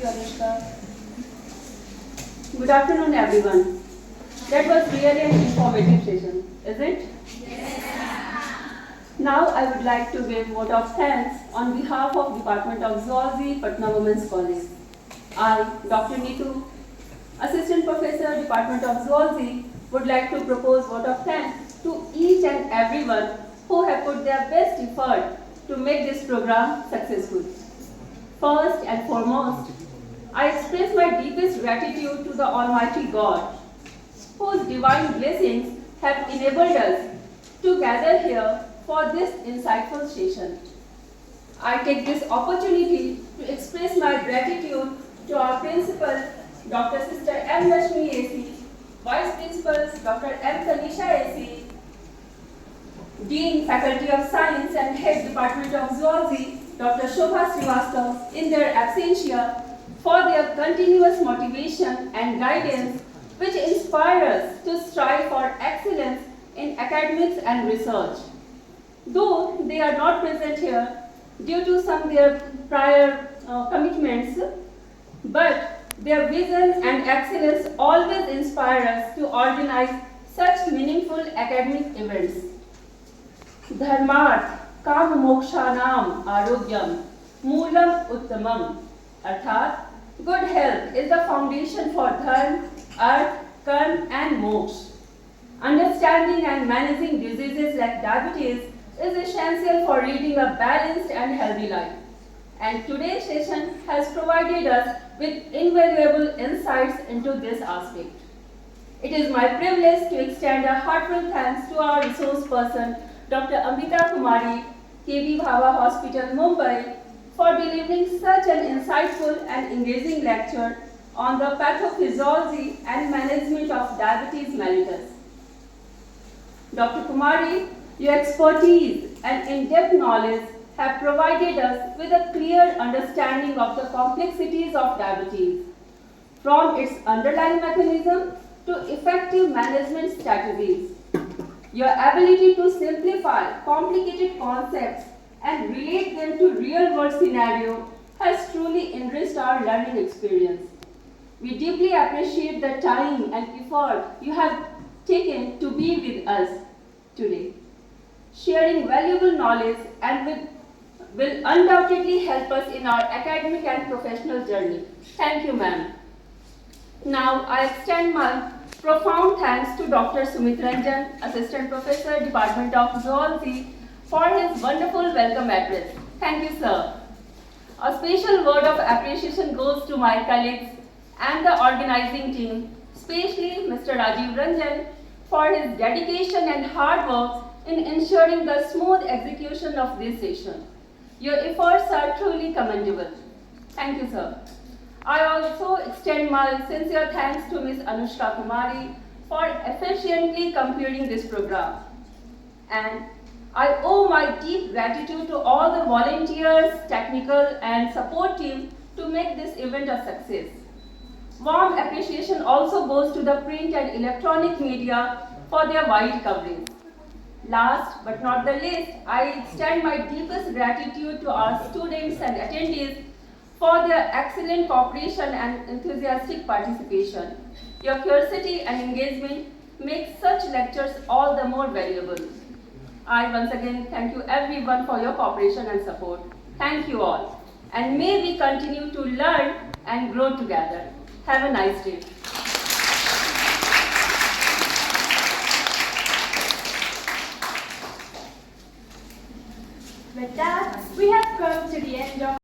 you, Anushka. Good afternoon, everyone. That was really an informative session, is it? Now I would like to give vote of thanks on behalf of Department of Zoology, Patna Women's College. I, Dr. Neetu, Assistant Professor, Department of Zoology, would like to propose vote of thanks to each and everyone who have put their best effort to make this program successful. First and foremost, I express my deepest gratitude to the Almighty God, whose divine blessings have enabled us to gather here for this insightful session. I take this opportunity to express my gratitude to our principal, Dr. Sister M. Rashmi AC, Vice Principals, Dr. M. Tanisha AC, Dean, Faculty of Science and Head Department of Zoology, Dr. Shobha Srivastav, in their absentia, for their continuous motivation and guidance which inspire us to strive for excellence in academics and research. Though they are not present here due to some of their prior commitments, but their vision and excellence always inspire us to organize such meaningful academic events. Dharmarth काम मोक्षानाम आरोग्यम मूलम उत्तमम अर्थात good health is the foundation for dharma, arth, karma and moksha. Understanding and managing diseases like diabetes is essential for leading a balanced and healthy life. And today's session has provided us with invaluable insights into this aspect. It is my privilege to extend a heartfelt thanks to our resource person, Dr. Amrita Kumari, KB Bhava Hospital, Mumbai, for delivering such an insightful and engaging lecture on the pathophysiology and management of diabetes mellitus. Dr. Kumari, your expertise and in-depth knowledge have provided us with a clear understanding of the complexities of diabetes, from its underlying mechanism to effective management strategies. Your ability to simplify complicated concepts and relate them to real-world scenarios has truly enriched our learning experience. We deeply appreciate the time and effort you have taken to be with us today. Sharing valuable knowledge and will undoubtedly help us in our academic and professional journey. Thank you, ma'am. Now, I extend my profound thanks to Dr. Sumit Ranjan, Assistant Professor, Department of Zoology, for his wonderful welcome address. Thank you, sir. A special word of appreciation goes to my colleagues and the organizing team, especially Mr. Rajiv Ranjan, for his dedication and hard work in ensuring the smooth execution of this session. Your efforts are truly commendable. Thank you, sir. I also extend my sincere thanks to Ms. Anushka Kumari for efficiently completing this program. And I owe my deep gratitude to all the volunteers, technical and support team to make this event a success. Warm appreciation also goes to the print and electronic media for their wide coverage. Last but not the least, I extend my deepest gratitude to our students and attendees for their excellent cooperation and enthusiastic participation. Your curiosity and engagement make such lectures all the more valuable. I once again thank you everyone for your cooperation and support. Thank you all. And may we continue to learn and grow together. Have a nice day. With that, we have come to the end of